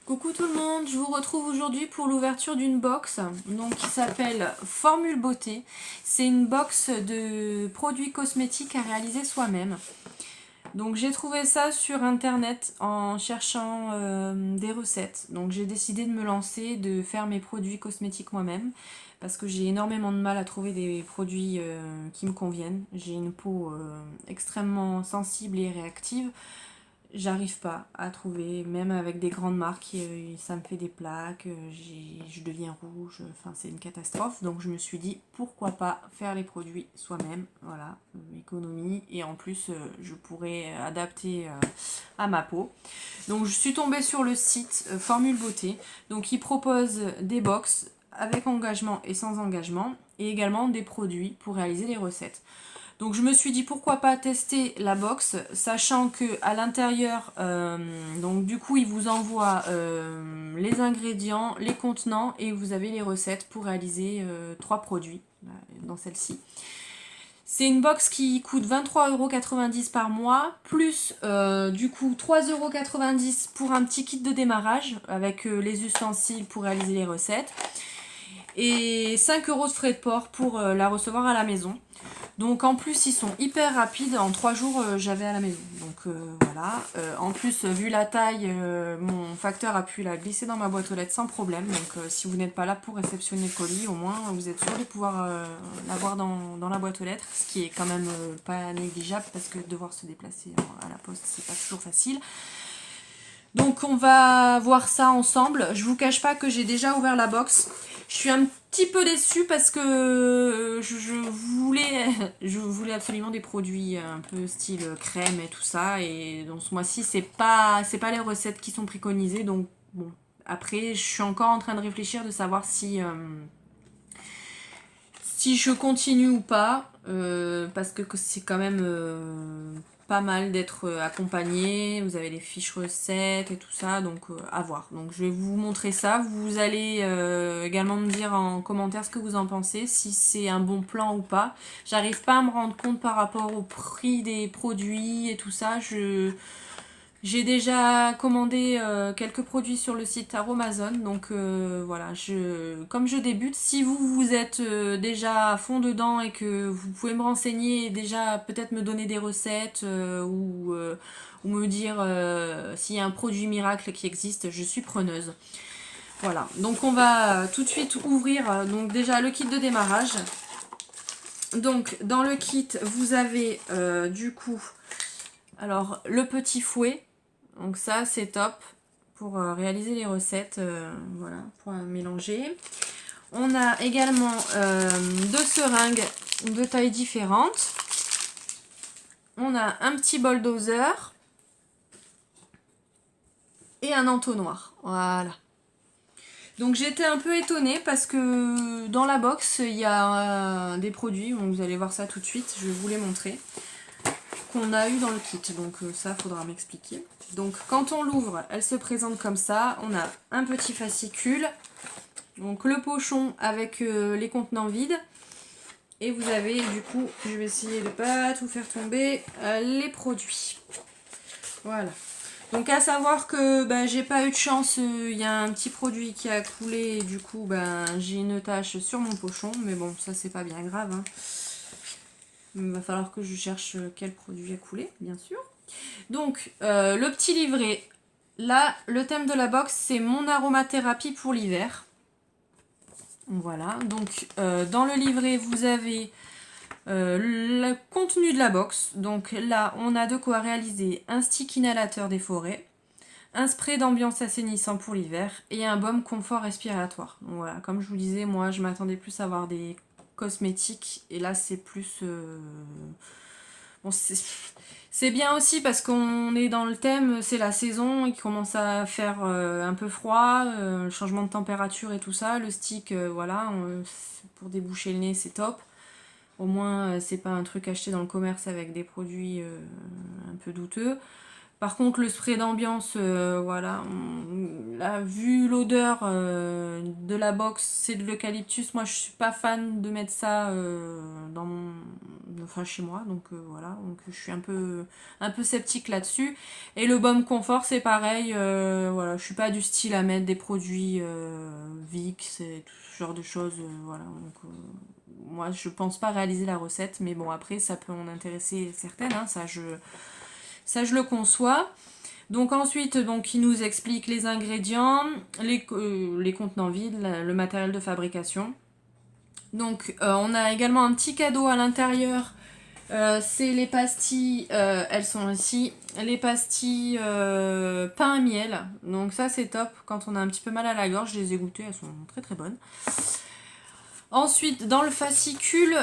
Coucou tout le monde, je vous retrouve aujourd'hui pour l'ouverture d'une box donc, qui s'appelle Formule Beauté. C'est une box de produits cosmétiques à réaliser soi-même. Donc j'ai trouvé ça sur internet en cherchant des recettes. Donc j'ai décidé de me lancer, de faire mes produits cosmétiques moi-même parce que j'ai énormément de mal à trouver des produits qui me conviennent. J'ai une peau extrêmement sensible et réactive. J'arrive pas à trouver, même avec des grandes marques, ça me fait des plaques, je deviens rouge, enfin c'est une catastrophe. Donc je me suis dit pourquoi pas faire les produits soi-même, voilà, économie et en plus je pourrais adapter à ma peau. Donc je suis tombée sur le site Formule Beauté, donc il propose des box avec engagement et sans engagement et également des produits pour réaliser les recettes. Donc je me suis dit pourquoi pas tester la box, sachant que à l'intérieur, donc du coup il vous envoie les ingrédients, les contenants et vous avez les recettes pour réaliser 3 produits dans celle-ci. C'est une box qui coûte 23,90€ par mois, plus du coup 3,90€ pour un petit kit de démarrage avec les ustensiles pour réaliser les recettes et 5€ de frais de port pour la recevoir à la maison. Donc en plus ils sont hyper rapides, en 3 jours j'avais à la maison. Donc voilà. En plus vu la taille, mon facteur a pu la glisser dans ma boîte aux lettres sans problème. Donc si vous n'êtes pas là pour réceptionner le colis, au moins vous êtes sûr de pouvoir l'avoir dans la boîte aux lettres. Ce qui est quand même pas négligeable parce que devoir se déplacer à la poste c'est pas toujours facile. Donc on va voir ça ensemble. Je vous cache pas que j'ai déjà ouvert la box. Je suis un petit peu déçue parce que je voulais absolument des produits un peu style crème et tout ça. Et donc ce mois-ci, c'est pas les recettes qui sont préconisées. Donc bon, après, je suis encore en train de réfléchir de savoir si je continue ou pas. Parce que c'est quand même pas mal d'être accompagné. Vous avez les fiches recettes et tout ça, donc à voir. Donc je vais vous montrer ça. Vous allez également me dire en commentaire ce que vous en pensez, si c'est un bon plan ou pas. J'arrive pas à me rendre compte par rapport au prix des produits et tout ça. J'ai déjà commandé quelques produits sur le site Aromazone, donc voilà, comme je débute, si vous êtes déjà à fond dedans et que vous pouvez me renseigner et déjà peut-être me donner des recettes ou me dire s'il y a un produit miracle qui existe, je suis preneuse. Voilà, donc on va tout de suite ouvrir donc déjà le kit de démarrage. Donc dans le kit, vous avez du coup alors le petit fouet. Donc ça c'est top pour réaliser les recettes, voilà, pour mélanger. On a également 2 seringues de tailles différentes. On a un petit bol doseur et un entonnoir. Voilà. Donc j'étais un peu étonnée parce que dans la box il y a des produits, bon, vous allez voir ça tout de suite, je vais vous les montrer, qu'on a eu dans le kit, donc ça faudra m'expliquer. Donc quand on l'ouvre, elle se présente comme ça. On a un petit fascicule, donc le pochon avec les contenants vides, et vous avez du coup, je vais essayer de pas tout faire tomber, les produits. Voilà. Donc à savoir que j'ai pas eu de chance, il y a un petit produit qui a coulé et du coup j'ai une tache sur mon pochon, mais bon ça c'est pas bien grave, hein. Il va falloir que je cherche quel produit a coulé, bien sûr. Donc, le petit livret. Là, le thème de la box, c'est mon aromathérapie pour l'hiver. Voilà. Donc, dans le livret, vous avez le contenu de la box. Donc là, on a de quoi réaliser un stick inhalateur des forêts, un spray d'ambiance assainissant pour l'hiver et un baume confort respiratoire. Donc voilà, comme je vous disais, moi, je m'attendais plus à avoir des cosmétiques et là, c'est plus... Bon, c'est bien aussi parce qu'on est dans le thème, c'est la saison, il commence à faire un peu froid, le changement de température et tout ça. Le stick, voilà, pour déboucher le nez, c'est top. Au moins, c'est pas un truc acheté dans le commerce avec des produits un peu douteux. Par contre, le spray d'ambiance, voilà, là, vu l'odeur de la box, c'est de l'eucalyptus. Moi, je suis pas fan de mettre ça enfin, chez moi, donc voilà, donc je suis un peu sceptique là-dessus. Et le baume confort, c'est pareil, voilà, je suis pas du style à mettre des produits Vicks et tout ce genre de choses, voilà. Donc, moi, je pense pas réaliser la recette, mais bon, après, ça peut en intéresser certaines, hein, ça, je le conçois. Donc ensuite, donc, il nous explique les ingrédients, les contenants vides, le matériel de fabrication. Donc on a également un petit cadeau à l'intérieur. C'est les pastilles, elles sont ici, les pastilles pain et miel. Donc ça c'est top, quand on a un petit peu mal à la gorge, je les ai goûtées, elles sont très très bonnes. Ensuite, dans le fascicule,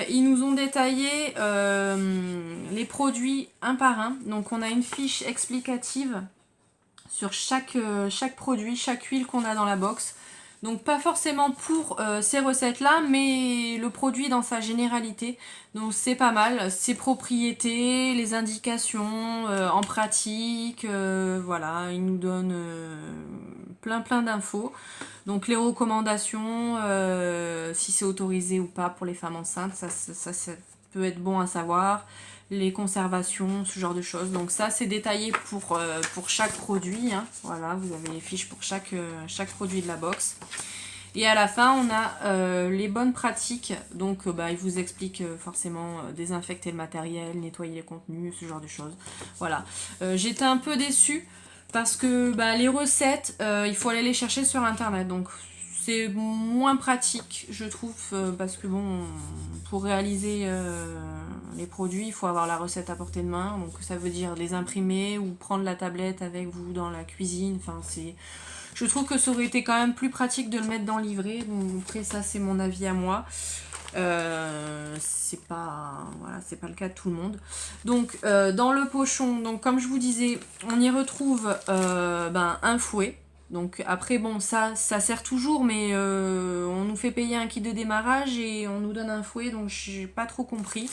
ils nous ont détaillé les produits un par un. Donc on a une fiche explicative sur chaque produit, chaque huile qu'on a dans la box. Donc pas forcément pour ces recettes-là, mais le produit dans sa généralité. Donc c'est pas mal. Ses propriétés, les indications en pratique, voilà, il nous donne plein d'infos. Donc les recommandations, si c'est autorisé ou pas pour les femmes enceintes, ça peut être bon à savoir. Les conservations, ce genre de choses. Donc ça c'est détaillé pour chaque produit, hein. Voilà, vous avez les fiches pour chaque produit de la box. Et à la fin on a les bonnes pratiques. Donc il vous explique forcément désinfecter le matériel, nettoyer les contenus, ce genre de choses. Voilà. J'étais un peu déçue parce que les recettes, il faut aller les chercher sur internet. Donc c'est moins pratique, je trouve, parce que bon, pour réaliser les produits, il faut avoir la recette à portée de main. Donc ça veut dire les imprimer ou prendre la tablette avec vous dans la cuisine. Enfin, je trouve que ça aurait été quand même plus pratique de le mettre dans le livret. Donc après, ça c'est mon avis à moi. C'est pas le cas de tout le monde. Donc dans le pochon, donc comme je vous disais, on y retrouve un fouet. Donc après bon ça sert toujours, mais on nous fait payer un kit de démarrage et on nous donne un fouet, donc j'ai pas trop compris.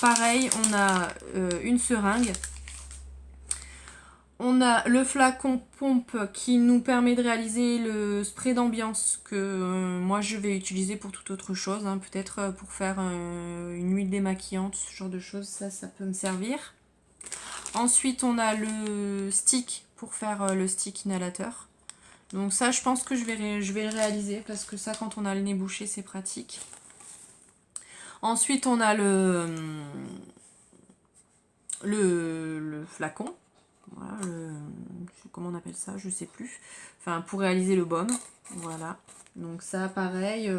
Pareil, on a une seringue. On a le flacon pompe qui nous permet de réaliser le spray d'ambiance que moi je vais utiliser pour toute autre chose, hein, peut-être pour faire une huile démaquillante, ce genre de choses, ça peut me servir. Ensuite on a le stick pour faire le stick inhalateur. Donc ça je pense que je vais le réaliser parce que ça quand on a le nez bouché c'est pratique. Ensuite on a le flacon. Voilà, comment on appelle ça, je sais plus. Enfin, pour réaliser le baume. Voilà. Donc ça, pareil,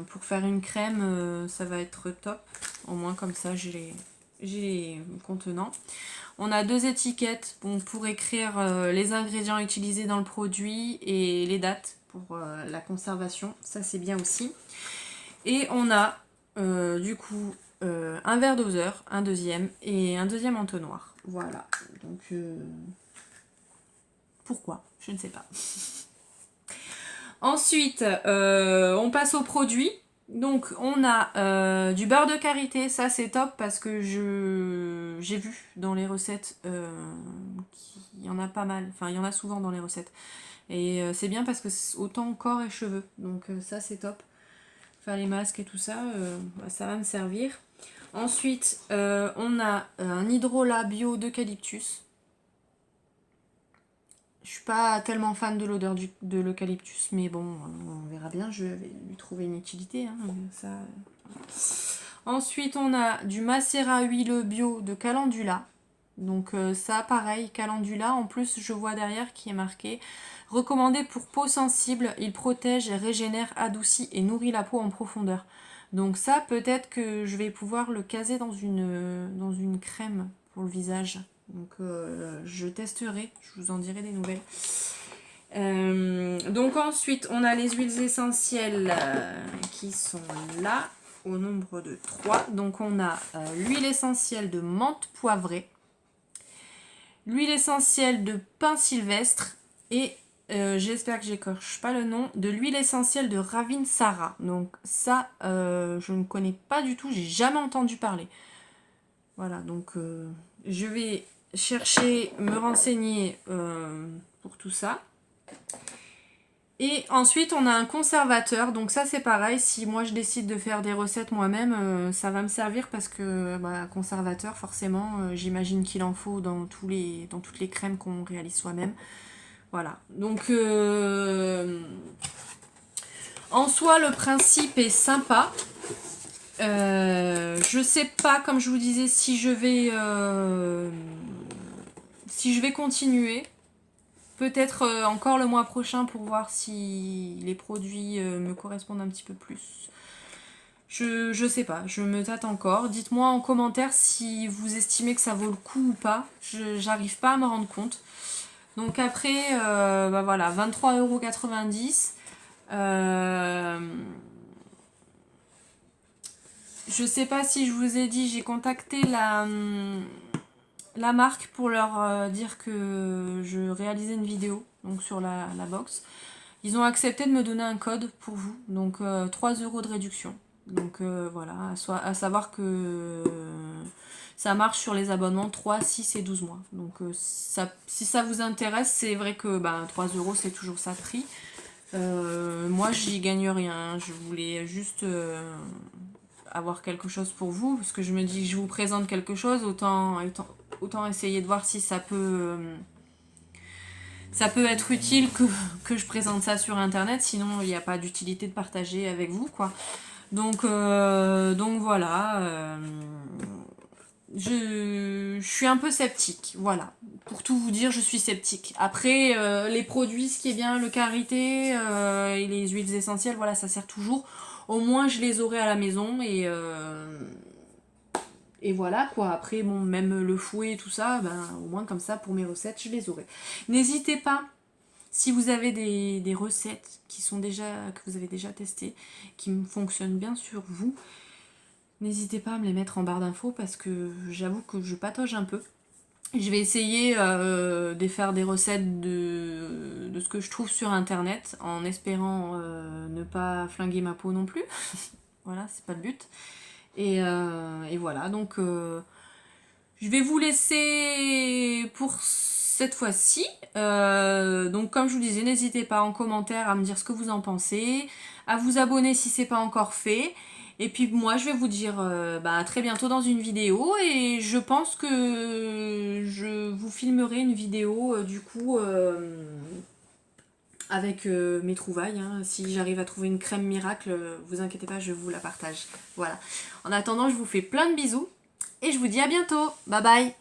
pour faire une crème, ça va être top. Au moins comme ça, j'ai les contenants. On a deux étiquettes pour écrire les ingrédients utilisés dans le produit et les dates pour la conservation. Ça, c'est bien aussi. Et on a du coup un verre doseur, un deuxième et un deuxième entonnoir. Voilà. Donc pourquoi? Je ne sais pas. Ensuite, on passe aux produits. Donc on a du beurre de karité, ça c'est top parce que j'ai vu dans les recettes qu'il y en a pas mal, enfin il y en a souvent dans les recettes. Et c'est bien parce que c'est autant corps et cheveux, donc ça c'est top. Faire les masques et tout ça, ça va me servir. Ensuite, on a un hydrolat bio d'eucalyptus. Je suis pas tellement fan de l'odeur de l'eucalyptus, mais bon, on verra bien, je vais lui trouver une utilité. Hein, ça. Ensuite, on a du macérat huileux bio de calendula. Donc ça, pareil, calendula. En plus, je vois derrière qui est marqué « Recommandé pour peau sensible, il protège, régénère, adoucit et nourrit la peau en profondeur ». Donc ça, peut-être que je vais pouvoir le caser dans une crème pour le visage. Donc je testerai, je vous en dirai des nouvelles. Donc ensuite, on a les huiles essentielles qui sont là, au nombre de 3. Donc on a l'huile essentielle de menthe poivrée, l'huile essentielle de pin sylvestre et j'espère que j'écorche pas le nom, de l'huile essentielle de Ravinsara. Donc ça, je ne connais pas du tout, j'ai jamais entendu parler. Voilà, donc je vais chercher, me renseigner pour tout ça. Et ensuite, on a un conservateur. Donc ça, c'est pareil. Si moi, je décide de faire des recettes moi-même, ça va me servir parce que conservateur, forcément, j'imagine qu'il en faut dans toutes les crèmes qu'on réalise soi-même. Voilà. Donc, en soi, le principe est sympa. Je sais pas, comme je vous disais, si je vais continuer. Peut-être encore le mois prochain pour voir si les produits me correspondent un petit peu plus. Je sais pas, je me tâte encore. Dites-moi en commentaire si vous estimez que ça vaut le coup ou pas. J'arrive pas à me rendre compte. Donc après, voilà, 23,90 €. Je sais pas si je vous ai dit, j'ai contacté la marque pour leur dire que je réalisais une vidéo donc sur la box. Ils ont accepté de me donner un code pour vous, donc 3 € de réduction. Donc voilà, à savoir que ça marche sur les abonnements 3, 6 et 12 mois. Donc si ça vous intéresse, c'est vrai que 3 € c'est toujours ça de prix. Moi j'y gagne rien, je voulais juste avoir quelque chose pour vous, parce que je me dis que je vous présente quelque chose, autant essayer de voir si ça peut être utile que je présente ça sur internet, sinon il n'y a pas d'utilité de partager avec vous, quoi. Donc voilà, je suis un peu sceptique, voilà. Pour tout vous dire, je suis sceptique. Après, les produits, ce qui est bien, le karité et les huiles essentielles, voilà, ça sert toujours. Au moins, je les aurai à la maison et voilà quoi. Après, bon, même le fouet et tout ça, au moins comme ça, pour mes recettes, je les aurai. N'hésitez pas, si vous avez des recettes que vous avez déjà testées, qui fonctionnent bien sur vous, n'hésitez pas à me les mettre en barre d'infos parce que j'avoue que je patauge un peu. Je vais essayer de faire des recettes de ce que je trouve sur internet en espérant ne pas flinguer ma peau non plus. Voilà, c'est pas le but. Et voilà, donc je vais vous laisser pour cette fois-ci. Donc comme je vous disais, n'hésitez pas en commentaire à me dire ce que vous en pensez, à vous abonner si c'est pas encore fait. Et puis moi je vais vous dire à très bientôt dans une vidéo et je pense que je vous filmerai une vidéo du coup avec mes trouvailles. Hein. Si j'arrive à trouver une crème miracle, vous inquiétez pas, je vous la partage. Voilà. En attendant, je vous fais plein de bisous et je vous dis à bientôt. Bye bye.